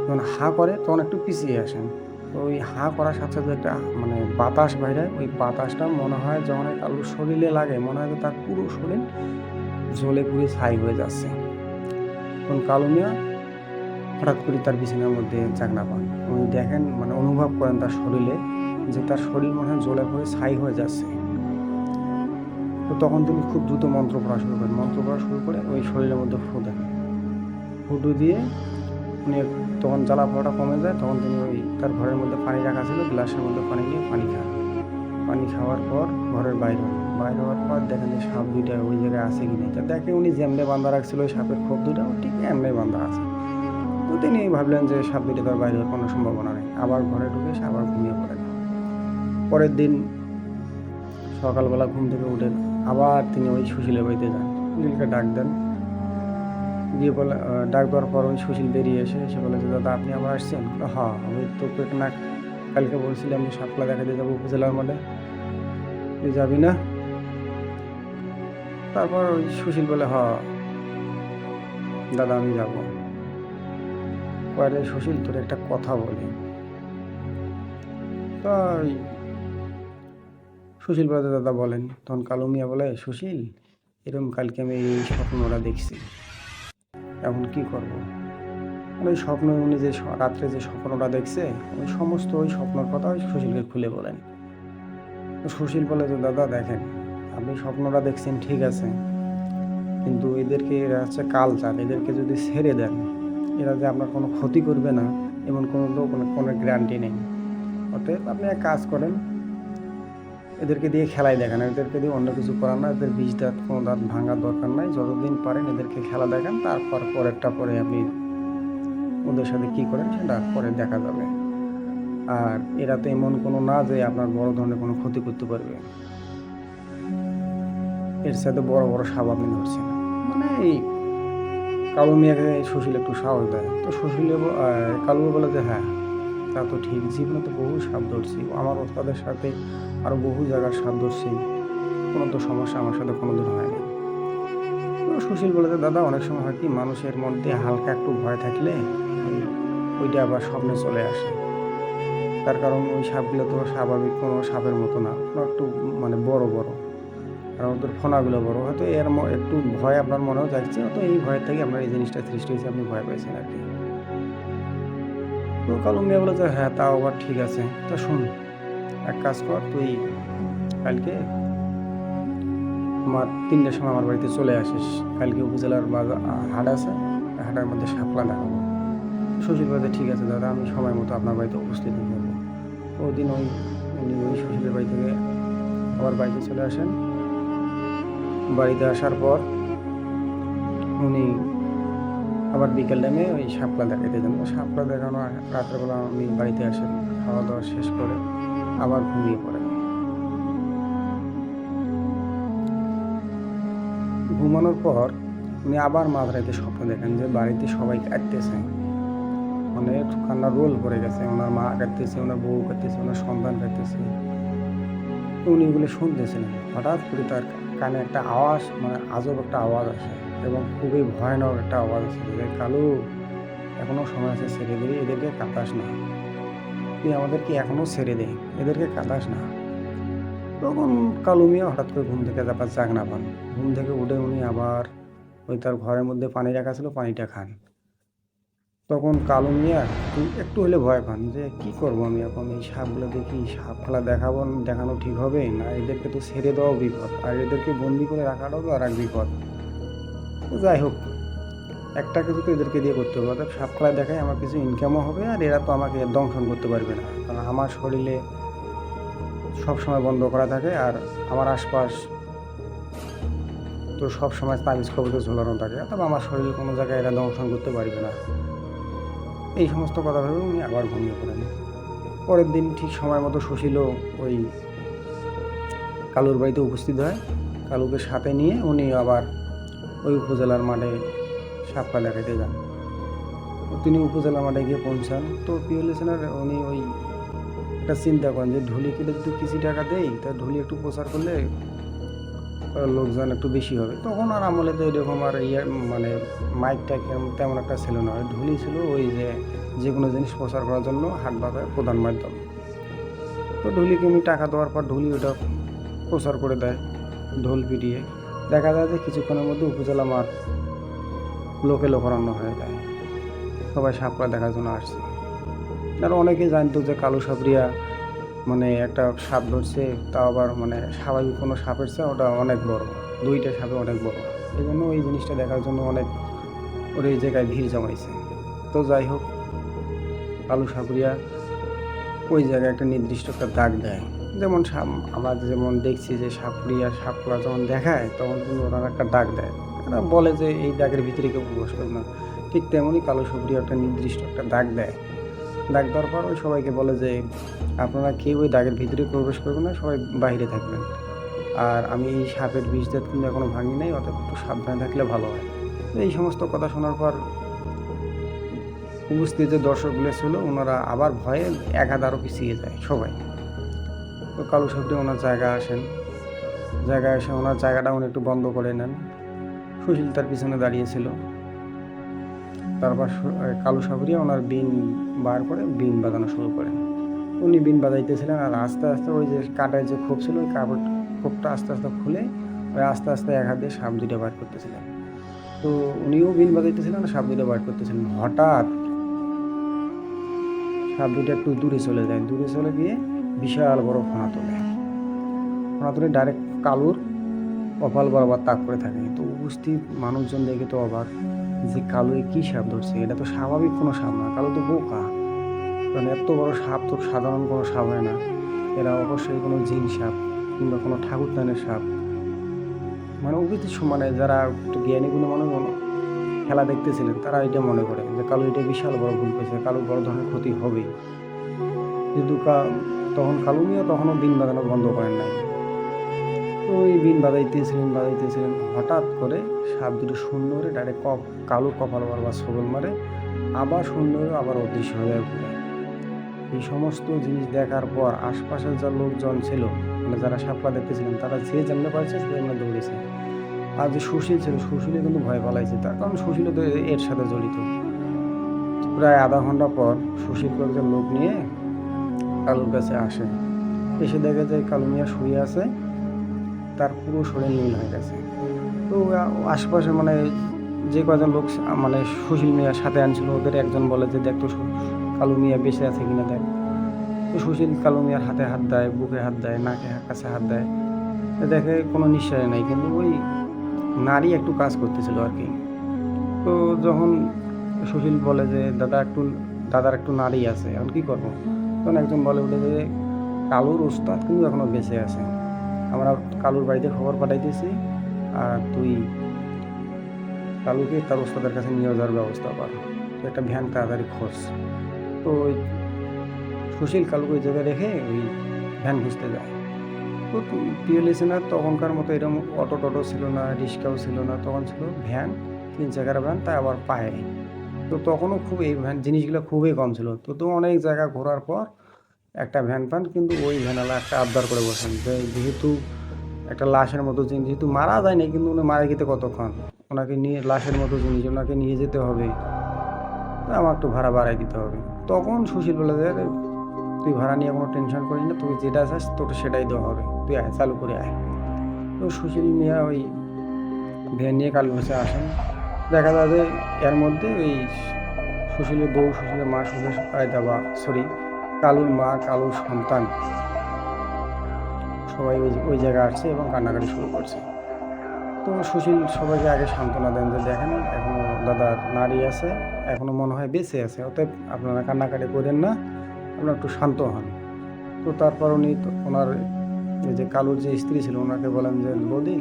যখন হাঁ করে তখন একটু পিছিয়ে আসেন। তো ওই হাঁ করার সাথে সাথে একটা মানে বাতাস বাইরে, ওই বাতাসটা মনে হয় যখন কালুর শরীরে লাগে মনে হয় তার পুরো শরীর জ্বলে পুড়ে ছাই হয়ে যাচ্ছে। তখন কালু মিয়া হঠাৎ করে তার বিছানার মধ্যে চাকনা পান, উনি দেখেন মানে অনুভব করেন তার শরীরে যে তার শরীর মনে হয় জ্বলে পুড়ে ছাই হয়ে যাচ্ছে। তো তখন তিনি খুব দ্রুত মন্ত্র পড়া শুরু করে ওই শরীরের মধ্যে ফুটো দিয়ে উনি তখন জ্বালা পোড়াটা কমে যায়। তখন তিনি ওই তার ঘরের মধ্যে পানি রাখা ছিল, গ্লাসের মধ্যে পানি নিয়ে পানি খান। পানি খাওয়ার পর ঘরের বাইরে হওয়ার পর দেখেন যে সাপ দুইটা ওই জায়গায় আছে কি নেই। তা দেখে উনি যেমনে বান্ধা রাখছিল ওই সাপের খোপ দুটা ঠিক এমনি বান্ধা আছে। তো তিনি ভাবলেন যে সাপ দুটি তার বাইরে হওয়ার কোনো সম্ভাবনা নেই, আবার ঘরে ঢুকে সে আবার ঘুমিয়ে পড়েন। পরের দিন সকালবেলা ঘুম থেকে উঠে আবার তিনি ওই সুশীলের বাড়িতে যান, সুশীলকে ডাক দেন, দিয়ে বলে ডাক দেওয়ার পর ওই সুশীল বেরিয়ে এসে বলে যে দাদা আপনি আবার আসছেন? হ্যাঁ, আমি তোকে না কালকে বলছিলাম যে সাপলা দেখাতে যাবো উপজেলার মাঠে, তুই যাবি না? তারপর ওই সুশীল বলে হ দাদা আমি যাব। পরে সুশীল তোর একটা কথা বলি। তো ওই সুশীল বলে দাদা বলেন। তখন কালু মিয়া বলে সুশীল এরকম কালকে আমি এই স্বপ্নটা দেখছি, এখন কি করব? ওই স্বপ্ন উনি যে রাত্রে যে স্বপ্নটা দেখছে ওই সমস্ত ওই স্বপ্নের কথা ওই সুশীলকে খুলে বলেন। তো সুশীল বলে যে দাদা দেখেন আপনি স্বপ্নটা দেখছেন ঠিক আছে, কিন্তু এদেরকে এরা হচ্ছে কালচার, এদেরকে যদি ছেড়ে দেন এরা যে আপনার কোনো ক্ষতি করবে না এমন কোনো গ্যারান্টি নেই। অতএব আপনি এক কাজ করেন, এদেরকে দিয়ে খেলাই দেখান, এদেরকে দিয়ে অন্য কিছু করার না, এদের বিষ দাঁত কোনো দাঁত ভাঙার দরকার নাই, যতদিন পারেন এদেরকে খেলা দেখান, তারপর পরেরটা পরে আপনি ওদের সাথে কী করেন সেটা পরে দেখা যাবে। আর এরা তো এমন কোনো না যে আপনার বড় ধরনের কোনো ক্ষতি করতে পারবে, এর সাথে বড় বড় সাপ আপনি ধরছেন। মানে এই কালু মিয়াকে সুশীল একটু সাহস দেয়। তো সুশীল কালু বলে যে হ্যাঁ তা তো ঠিক, জীবনে তো বহু সাপ ধরছি, আমার ওস্তাদের সাথে আরও বহু জায়গার সাপ ধরছি, কোনো তো সমস্যা আমার সাথে কোনোদিন হয়নি। তো সুশীল বলে যে দাদা অনেক সময় হয় কি মানুষের মধ্যে হালকা একটু ভয় থাকলে ওইটা আবার স্বপ্নে চলে আসে, তার কারণ ওই সাপগুলো তো স্বাভাবিক কোনো সাপের মতো না, একটু মানে বড় বড়, আর ওদের ফোনাগুলো বড়, হয়তো এর একটু ভয় আপনার মনেও যাচ্ছে, তো এই ভয়ের থেকে আপনার এই জিনিসটা সৃষ্টি হয়েছে, আপনি ভয় পাইছেন আর কি। তো কালু মিয়া বলে যে হ্যাঁ তাও আবার ঠিক আছে, তা শুন এক কাজ কর, তুই কালকে আমার 3টার সময় আমার বাড়িতে চলে আসিস, কালকে উপজেলার হাট আছে, হাটের মধ্যে শাপলা দেখাবো। সুশীল বলতে ঠিক আছে দাদা আমি সময় মতো আপনার বাড়িতে উপস্থিত হয়ে যাবো। ওই দিন উনি ওই সুশীলের বাড়ি থেকে আবার বাড়িতে চলে আসেন। বাড়িতে আসার পর উনি আবার বিকেল টাইমে ওই শাপলা দেখাইতে যান। শাপলা দেখানো রাত্রেবেলা উনি বাড়িতে আসেন, খাওয়া দাওয়া শেষ করে আবার ঘুমিয়ে পড়েন। ঘুমানোর পর উনি আবার মাঝরাতে স্বপ্ন দেখেন যে বাড়িতে সবাই কাঁদতেছে, মানে কান্নার রোল পড়ে গেছে, ওনার মা কাঁদতেছে, ওনার বউ কাঁদতেছে, ওনার সন্তান কাঁদতেছে। উনি এগুলো শুনতেছিলেন, হঠাৎ করে তার কানে একটা আওয়াজ, মানে আজব একটা আওয়াজ আসে এবং খুবই ভয়ানক একটা আওয়াজ আসে যে কালু এখনো সময় আছে, ছেড়ে দিবি, এদেরকে কাঁদাস না, তুই আমাদেরকে এখনো ছেড়ে দে, এদেরকে কাঁদাস না। তখন কালু মিয়া হঠাৎ করে ঘুম থেকে আবার জাগনা পান। ঘুম থেকে উঠে উনি আবার ওই তার ঘরের মধ্যে পানি রাখা ছিল, পানিটা খান। তখন কালু মিয়া একটু হলে ভয় পান যে কি করবো আমি এখন, এই সাপগুলো দেখি, সাপ খেলা দেখানো ঠিক হবে না, এদেরকে তো ছেড়ে দেওয়াও বিপদ, আর এদেরকে বন্দি করে রাখাটাও তো আর এক বিপদ। তো যাই হোক একটা কিছু তো এদেরকে দিয়ে করতে হবে, অর্থাৎ সাপ খেলা দেখায় আমার কিছু ইনকামও হবে, আর এরা তো আমাকে দংশন করতে পারবে না, কারণ আমার শরীরে সবসময় বন্ধ করা থাকে, আর আমার আশপাশ তো সবসময় তাবিজ কবজে ঝোলানো থাকে, অথবা আমার শরীরে কোনো জায়গায় এরা দংশন করতে পারবে না। এই সমস্ত কথা ভেবে উনি আবার ঘুমিয়ে পড়েন। পরের দিন ঠিক সময় মতো সুশীলও ওই কালুর বাড়িতে উপস্থিত হয়। কালুকে সাথে নিয়ে উনি আবার ওই উপজেলার মাঠে সাপলা দেখাইতে যান। তো তিনি উপজেলা মাঠে গিয়ে পৌঁছান। তো পিওলিসেনার উনি ওই একটা চিন্তা করেন যে ঢুলি কিনে যদি কিছু টাকা দেই তা ঢুলি একটু প্রচার করলে লোকজন একটু বেশি হবে। তখন আর আমলে তো এরকম আর মানে মাইকটা তেমন একটা ছিল না, ঢুলি ছিল ওই যে কোনো জিনিস প্রচার করার জন্য হাট বাজারের প্রধান মাধ্যম। তো ঢুলিকে উনি টাকা দেওয়ার পর ঢুলি ওটা প্রচার করে দেয় ঢোল পিটিয়ে। দেখা যায় যে কিছুক্ষণের মধ্যে উপজেলা মাঠ লোকে লোকারণ্য হয়ে যায়, সবাই সাপলা দেখার জন্য আসছে। আর অনেকেই জানতো যে কালু সাপরিয়া মানে একটা সাপ ধরছে, তাও আবার মানে স্বাভাবিক কোনো সাপের চেয়ে ওটা অনেক বড়, 2টা সাপে অনেক বড়, এই জন্য ওই জিনিসটা দেখার জন্য অনেক ওর এই জায়গায় ভিড় জমাইছে। তো যাই হোক কালু সাপরিয়া ওই জায়গায় একটা নির্দিষ্ট একটা দাগ দেয়, যেমন আমরা যেমন দেখছি যে সাপরিয়া সাপলা যখন দেখায় তখন কিন্তু ওরা একটা দাগ দেয়, ওরা বলে যে এই দাগের ভিতরে কেউ প্রবেশ করে না, ঠিক তেমনই কালো সুপ্রিয় একটা নির্দিষ্ট একটা দাগ দেয়। দাগ দেওয়ার পর ওই সবাইকে বলে যে, "আপনারা কেউ ওই দাগের ভিতরে প্রবেশ করবেন না, সবাই বাহিরে থাকবেন। আর আমি এই সাপের বিষ দাঁত কিন্তু এখনো ভাঙি নাই, অতএব একটু সাবধানে থাকলে ভালো হয়।" তো এই সমস্ত কথা শোনার পর উপস্থিত যে দর্শকগুলো ছিল ওনারা আবার ভয়ে এক হাত আরও পিছিয়ে যায় সবাই। তো কালু সাহেবটি ওনার জায়গায় আসেন। জায়গায় এসে ওনার জায়গাটা উনি একটু বন্ধ করে নেন। সুশীল তার পিছনে দাঁড়িয়েছিল। তারপর কালু সাবরিয়া ওনার বিন বার করে বিন বাজানো শুরু করেন। উনি বিন বাজাইতেছিলেন আর আস্তে আস্তে ওই যে কাঠের যে খোপ ছিল ওই খোপটা আস্তে আস্তে খুলে ওই আস্তে আস্তে এক হাত দিয়ে সাপ দুটো বার করতেছিলেন। তো উনিও বিন বাজাইতেছিলেন আর সাপ দুটো বার করতেছিলেন। হঠাৎ সাপ দুটো একটু দূরে চলে যায়, দূরে চলে গিয়ে বিশাল বড় ফোনা তোলে। ফোনা তুলে ডাইরেক্ট কালুর কপাল বরাবর তাক করে থাকে। তো উপস্থিত মানুষজন দেখে তো অবাক যে কালু কী সাপ ধরছে, এটা তো স্বাভাবিক কোনো সাপ না, কালু তো বোকা। কারণ এত বড় সাপ তো সাধারণ কোনো সাপ হয় না, এরা অবশ্যই কোনো জিন সাপ কিংবা কোনো ঠাকুরদানের সাপ। মানে উপস্থিত মানে যারা একটু জ্ঞানী গুণী মানুষ খেলা দেখতেছিলেন তারা এটা মনে করে যে কালু এটা বিশাল বড় ভুল করেছে, কালু বড় ধরনের ক্ষতি হবেই। কিন্তু তখন কালু মিয়া তখনও বিন বাজানো বন্ধ করেন নাই। তো ওই বিন বাজাইতেছিলেন, হঠাৎ করে সাপ দুটো শূন্য করে ডাইরেক্ট কালুর কপাল বারবার সবল মারে, আবার শূন্য করে আবার অদৃশ্য হয়ে ঘুরে। এই সমস্ত জিনিস দেখার পর আশপাশের যা লোকজন ছিল, মানে যারা সাপলা দেখতেছিলেন, তারা যে যেমনি পারছে সে যেমনি দৌড়েছে। আর যে সুশীল ছিল, সুশীলে কিন্তু ভয় পালাইছে, তার কারণ সুশীলও তো এর সাথে জড়িত। প্রায় আধা ঘন্টা পর সুশীল কয়েকজন লোক নিয়ে কালুর কাছে আসে। এসে দেখে যে কালু মিয়া শুয়ে আছে, তার পুরো শরীর নীল হয়ে গেছে। তো আশেপাশে মানে যে কজন লোক মানে সুশীল মিয়ার সাথে আনছিল ওদের একজন বলে যে দেখ তো কালু মিয়া বেঁচে আছে কিনা দেখ। তো সুশীল কালু মিয়ার হাতে হাত দেয়, বুকে হাত দেয়, নাকে কাছে হাত দেয়, দেখে কোনো নিশ্চয় নাই, কিন্তু ওই নারী একটু কাজ করতেছিল আর কি। তো যখন সুশীল বলে যে দাদার একটু নারী আছে, এখন কী করবো, তখন একজন বলে উঠে যে কালুর ওস্তাদ কিন্তু এখনও বেঁচে আছে, আমরা কালুর বাড়িতে খবর পাঠাইতেছি, আর তুই কালুকে তার ওস্তাদের কাছে নিয়ে যাওয়ার ব্যবস্থা কর, তো একটা ভ্যান তাড়াতাড়ি খোঁজ। তো ওই সুশীল কালুকে ওই জায়গায় রেখে ওই ভ্যান খুঁজতে যায়। তো প্রিয় লিসেনার, তখনকার মতো এরকম অটো ছিল না, রিক্সাও ছিল না, তখন ছিল ভ্যান, 3 চাকার ভ্যান, তাই আবার পায়ে। তো তখনও খুব এই ভ্যান জিনিসগুলো খুবই কম ছিল। তো অনেক জায়গা ঘোরার পর একটা ভ্যান পান, কিন্তু ওই ভ্যানওয়ালা একটা আবদার করে বসেন যে যেহেতু একটা লাশের মতো জিনিস, যেহেতু মারা যায় না, কিন্তু উনি মারা গেতে কতক্ষণ, ওনাকে নিয়ে লাশের মতো জিনিস ওনাকে নিয়ে যেতে হবে, আমার একটু ভাড়া বাড়াই দিতে হবে। তখন সুশীল বলে যে তুই ভাড়া নিয়ে কোনো টেনশন করিস না, তুই যেটা চাস তোকে সেটাই দেওয়া হবে, তুই আয়, চালু করে আয়। তো সুশীল মিয়া ওই ভ্যান নিয়ে কালুর কাছে আসেন। দেখা যায় যে এর মধ্যে ওই সুশীলের বউ, সুশীলের মা, কালুর মা, কালুর সন্তান সবাই ওই জায়গায় আসছে এবং কান্নাকাটি শুরু করছে। তো সুশীল সবাইকে আগে সান্ত্বনা দেন যে দেখেন এখনও দাদার নারী আছে, এখনও মনে হয় বেঁচে আছে, অতএব আপনারা কান্নাকাটি করেন না, আপনারা একটু শান্ত হন। তো তারপর উনি ওনার এই যে কালুর যে স্ত্রী ছিল ওনাকে বলেন যে বৌদি,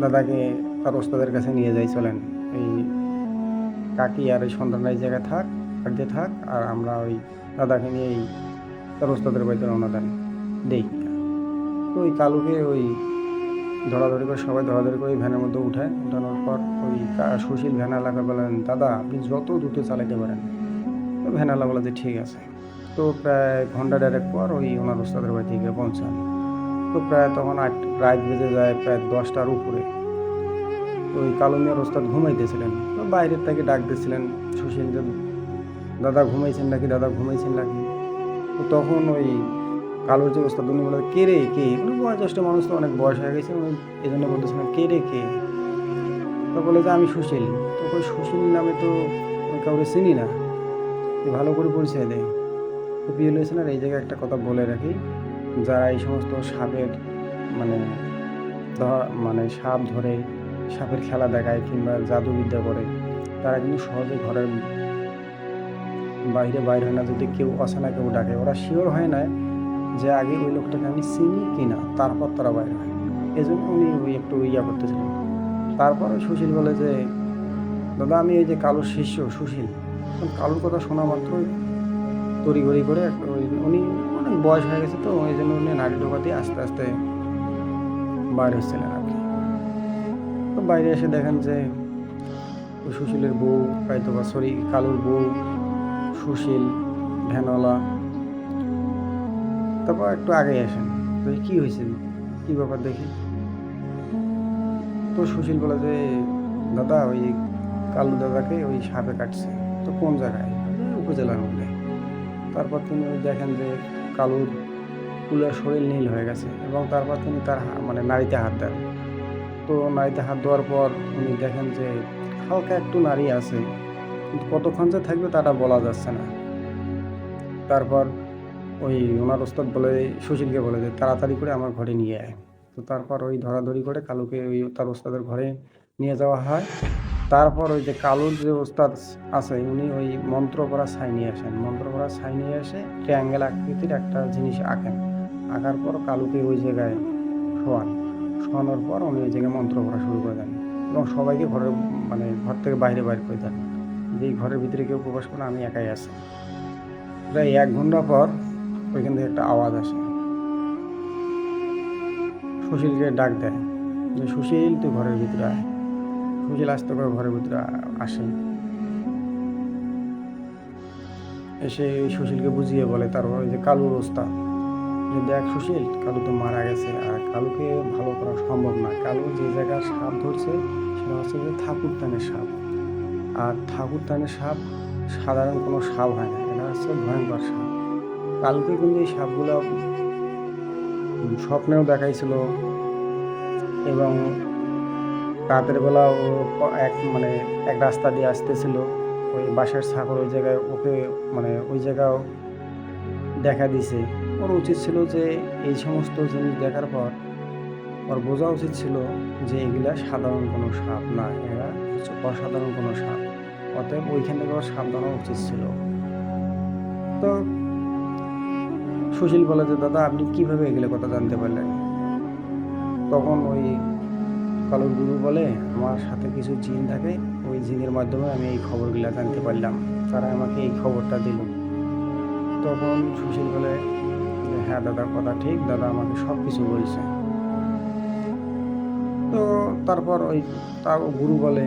দাদাকে তার ওস্তাদের কাছে নিয়ে যাই, চলেন, এই কাকি আর ওই সন্তানরা এই জায়গায় বাড়িতে থাক, আর আমরা ওই দাদাকে নিয়ে এই তার ওস্তাদের বাড়িতে রওনা দেই। তো ওই কালুকে ওই ধরাধরি করে সবাই ধরাধরি করে ভ্যানের মধ্যে উঠানোর পর ওই সুশীল ভ্যানওয়ালাকে বলেন, দাদা আপনি যত দ্রুত চালাইতে পারেন। তো ভ্যানওয়ালা বলে যে ঠিক আছে। তো প্রায় ঘন্টা দেড়েক পর ওই ওনার ওস্তাদের বাড়ি থেকে পৌঁছান। তো প্রায় তখন রাত বেজে যায় প্রায় 10টার উপরে। ওই কালু মিয়ার ওস্তাদ ঘুমাইতেছিলেন, তো বাইরের থেকে ডাক দিয়েছিলেন সুশীল যে দাদা ঘুমাইছেন নাকি, দাদা ঘুমাইছেন নাকি। তো তখন ওই কালুর যে ওস্তাদ উনি বলে কে রে কে, বয়োজ্যেষ্ঠ মানুষ তো অনেক বয়স হয়ে গেছে, উনি এই জন্য বলতেছিলেন কে রে কে। তো বলে যে আমি সুশীল। তো ওই সুশীল নামে তো কাউকে চিনি না, ভালো করে পরিচয় দেয়। তো প্রিয় লিসেনার, এই জায়গায় একটা কথা বলে রাখি, যারা এই সমস্ত সাপের মানে সাপ ধরে, সাপের খেলা দেখায় কিংবা জাদুবিদ্যা করে, তারা কিন্তু সহজে ঘরের বাইরে হয় না। যদি কেউ অচেনা কেউ ডাকে, ওরা শিওর হয় না যে আগে ওই লোকটাকে আমি চিনি কিনা, তারপর তারা বাইরে হয়। এই জন্য উনি একটু করতেছিলেন। তারপরে সুশীল বলে যে দাদা আমি এই যে কালুর শিষ্য সুশীল। কালুর কথা শোনা মাত্রই তড়িঘড়ি করে উনি অনেক বয়স হয়ে গেছে, তো ওই জন্য উনি নাড়ি ঢোকা দিয়ে আস্তে আস্তে বাইরে এসেছিলেন আর কি। তো বাইরে এসে দেখেন যে ওই সুশীলের বউ, হয়তো বা সরি কালুর বউ, সুশীল, ভ্যানওয়ালা। তারপর একটু আগে আসেন, তো কি হয়েছে, কি ব্যাপার দেখি। তো সুশীল বলে যে দাদা ওই কালু দাদাকে ওই সাপে কাটছে। তো কোন জায়গায়? উপজেলার মধ্যে। তারপর তিনি দেখেন যে কালুর পুরো শরীর নীল হয়ে গেছে, এবং তারপর তিনি তার মানে নাড়িতে হাত দেন। তো নাড়িতে হাত দেওয়ার পর উনি দেখেন যে হালকা একটু নাড়ি আছে, কিন্তু কতক্ষণ যে থাকবে তাটা বলা যাচ্ছে না। তারপর ওই ওনার ওস্তাদ বলে, সুশীলকে বলে যে তাড়াতাড়ি করে আমার ঘরে নিয়ে আয়। তো তারপর ওই ধরাধরি করে কালুকে ওই তার ওস্তাদের ঘরে নিয়ে যাওয়া হয়। তারপর ওই যে কালুর যে ওস্তাদ আছে উনি ওই মন্ত্র করা ছাই নিয়ে আসেন। মন্ত্র করা ছাই নিয়ে এসে ট্রায়াঙ্গেল আকৃতির একটা জিনিস আঁকেন। আঁকার পর কালুকে ওই জায়গায় শোয়ানোর পর উনি ওই জায়গায় মন্ত্র করা শুরু করে দেন, এবং সবাইকে ঘর থেকে বাইরে করে দেন, যে এই ঘরের ভিতরে কেউ প্রবেশ করে, আমি একাই আছি। প্রায় 1 ঘন্টা পর ওইখান থেকে একটা আওয়াজ আসে। সুশীলকে ডাক দেয় যে সুশীল তুই ঘরের ভিতরে আয়। সুশীল আস্তে করে ঘরের ভিতরে আসে। এসে সুশীলকে বুঝিয়ে বলে তার ওই যে কালুর ওস্তাদ যে দেখ সুশীল, কালু তো মারা গেছে, আর কালুকে ভালো করা সম্ভব না। কালু যে জায়গার সাপ ধরছে সেটা হচ্ছে যে ঠাকুরতানের সাপ, আর ঠাকুরতানের সাপ সাধারণ কোনো সাপ হয় না, এটা হচ্ছে ভয়ঙ্কর সাপ। কালুকে কিন্তু এই সাপগুলো স্বপ্নেও দেখাইছিল, এবং রাতের বেলা ও এক রাস্তা দিয়ে আসতেছিল, ওই বাঁশের ছাগল ওই জায়গায় ওকে ওই জায়গাও দেখা দিছে। ওর উচিত ছিল যে এই সমস্ত জিনিস দেখার পর ওর বোঝা উচিত ছিল যে এগুলা সাধারণ কোনো সাপ না, এরা হচ্ছে অসাধারণ কোনো সাপ। অতএব ওইখান থেকে ওর সাবধান হওয়া উচিত ছিল। তো সুশীল বলে যে দাদা আপনি কিভাবে এগুলো কথা জানতে পারলেন? তখন ওই কালুর গুরু বলে আমার সাথে কিছু জিন থাকে, ওই জিনের মাধ্যমে আমি এই খবরগুলো জানতে পারলাম, তারা আমাকে এই খবরটা দিল। তখন সুশীল বলে যে হ্যাঁ দাদা কথা ঠিক, দাদা আমাকে সব কিছু বলছে। তো তারপর ওই তার গুরু বলে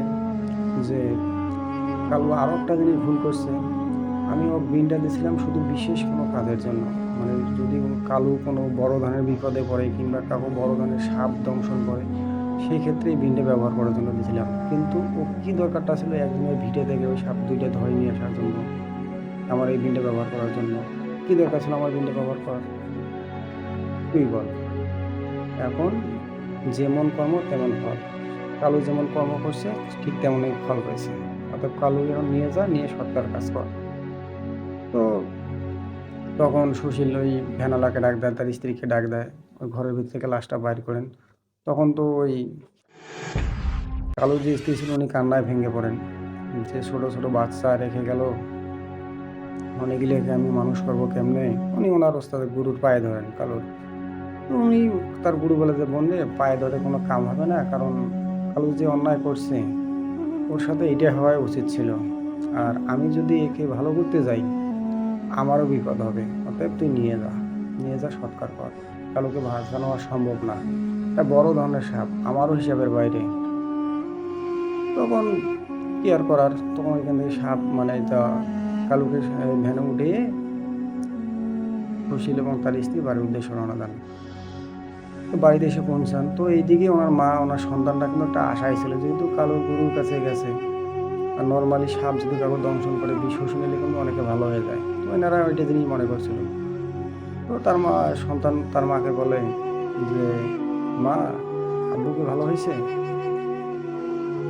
যে কালু আরও একটা জিনিস ভুল করছে, আমি ও বিনটা দিয়েছিলাম শুধু বিশেষ কোনো কাজের জন্য, যদি কালু কোনো বড় ধরনের বিপদে পড়ে কিংবা কাউকে বড় ধরনের সাপ দংশন করে, সেই ক্ষেত্রে এই বিনটা ব্যবহার করার জন্য দিয়েছিলাম। কিন্তু ও কী দরকারটা ছিল একজনের ভিটে থেকে ওই সাপ 2টা ধরে নিয়ে আসার জন্য, আমার এই বিনটা ব্যবহার করার জন্য কী দরকার ছিল আমার বিনটা ব্যবহার করার? তুই বল। এখন যেমন কর্ম তেমন ফল। কালু যেমন কর্ম করছে ঠিক তেমনই ফল পেয়েছে। অর্থাৎ কালু এখন নিয়ে সৎকার কাজ কর। তো তখন সুশীল ওই ভ্যানওয়ালাকে ডাক দেয়, তার স্ত্রীকে ডাক দেয়, ওই ঘরের ভিতর থেকে লাশটা বাইর করেন। তখন তো ওই কালুর যে স্ত্রী ছিল উনি কান্নায় ভেঙে পড়েন, যে ছোট ছোট বাচ্চা রেখে গেল, অনেকগুলোকে আমি মানুষ করবো কেমনে। উনি ওনার ওস্তাদের গুরুর পায়ে ধরেন কালুর। তো উনি তার গুরু বলে যে বোন রে, পায়ে ধরে কোনো কাম হবে না, কারণ কালু যে অন্যায় করছে ওর সাথে এটা হওয়া উচিত ছিল, আর আমি যদি একে ভালো করতে যাই আমারও বিপদ হবে। অতএব তুই নিয়ে যা সৎকার কর। কালুকে বাঁচানো সম্ভব না, এটা বড় ধরনের সাপ, আমারও হিসাবের বাইরে। তখন কি আর করার, তখন ওইখান থেকে সাপ কালুকে ভ্যানে উঠিয়ে সুশীল এবং তার স্ত্রী বাড়ির উদ্দেশ্যে রওনা দেন। তো বাড়িতে এসে পৌঁছান, তো এইদিকে ওনার মা ওনার সন্তানটা কিন্তু একটা আশায় ছিল, যেহেতু কালুর গুরুর কাছে গেছে, আর নর্মালি সাপ যদি কাউকে দংশন করে বিষ ওষুধ নিলে কিন্তু অনেকে ভালো হয়ে যায়, তো এনারা ওইটা জিনিস মনে করছিল। তো তার মাকে বলে যে মা, আব্বুকে ভালো হয়েছে?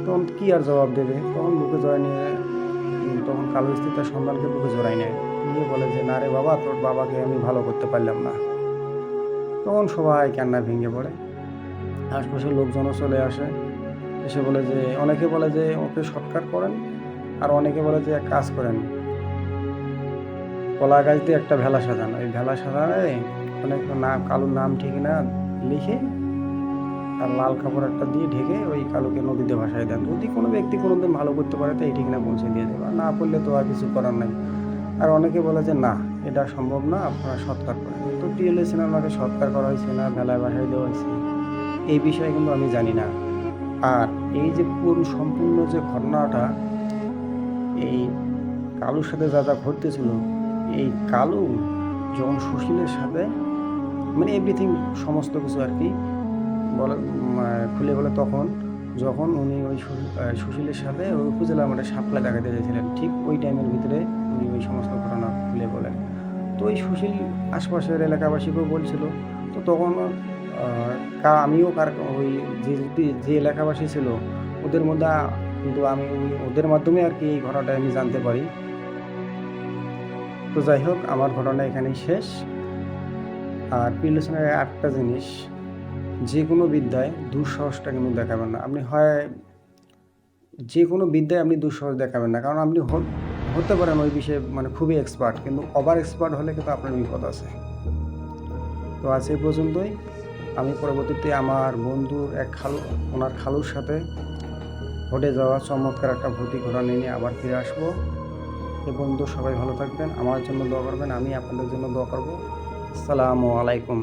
তখন কি আর জবাব দেবে, তখন বুকে জড়াই নিয়ে তখন কালু স্ত্রী তার সন্তানকে বুকে জড়াই নেয়, নিয়ে বলে যে না রে বাবা, তোর বাবাকে আমি ভালো করতে পারলাম না। তখন সবাই কান্না ভেঙে পড়ে, আশপাশের লোকজনও চলে আসে, এসে বলে যে অনেকে বলে যে ওকে সৎকার করেন, আর অনেকে বলে যে এক কাজ করেন, কলা গাছ দিয়ে একটা ভেলা সাজান, ওই ভেলা সাজানে অনেক কালুর নাম ঠিক না লিখে আর লাল কাপড় একটা দিয়ে ঢেকে ওই কালোকে নদীতে ভাসায় দেন। যদি কোনো ব্যক্তি কোনোদিন ভালো করতে পারে তো এই ঠিকানা পৌঁছে দিয়ে দেবে, আর না করলে তো আর কিছু করার নাই। আর অনেকে বলে যে না, এটা সম্ভব না, আপনারা সৎকার করেন। তো টিএলএসএন আমাকে সৎকার করা হয়েছে না ভেলায় ভাসায় দেওয়া হয়েছে, এই বিষয়ে কিন্তু আমি জানি না। আর এই যে সম্পূর্ণ যে ঘটনাটা, এই কালুর সাথে যা যা ঘটতেছিল, এই কালু যখন সুশীলের সাথে মানে এভরিথিং সমস্ত কিছু আর কি বলে খুলে বলে, তখন যখন উনি ওই সুশীলের সাথে ওই উপজেলা মাঠে সাপ্লাই দেখাতে চাইছিলেন, ঠিক ওই টাইমের ভিতরে উনি ওই সমস্ত ঘটনা খুলে বলেন। তো ওই সুশীল আশপাশের এলাকাবাসীকেও বলছিল। তো তখন আমিও ওই যে এলাকাবাসী ছিল ওদের মধ্যে, কিন্তু আমি ওদের মাধ্যমে আর কি এই ঘটনাটা আমি জানতে পারি। তো যাই হোক, আমার ঘটনা এখানেই শেষ। আর পিলেশনের একটা জিনিস, যে কোনো বিদ্যায় দুঃসাহসটা কিন্তু দেখাবেন না। আপনি হয় যে কোনো বিদ্যায় আপনি দুঃসাহস দেখাবেন না, কারণ আপনি হতে পারেন ওই বিষয়ে মানে খুবই এক্সপার্ট, কিন্তু ওভার এক্সপার্ট হলে কিন্তু আপনার বিপদ আছে। তো আজ এই পর্যন্তই। আমি পরবর্তীতে আমার বন্ধুর ওনার খালুর সাথে ঘটে যাওয়া চমৎকার একটা ভৌতিক ঘটনা নিয়ে আবার ফিরে আসবো। এ পর্যন্ত সবাই ভালো থাকবেন, আমার জন্য দোয়া করবেন, আমি আপনাদের জন্য দোয়া করবো। আসসালামু আলাইকুম।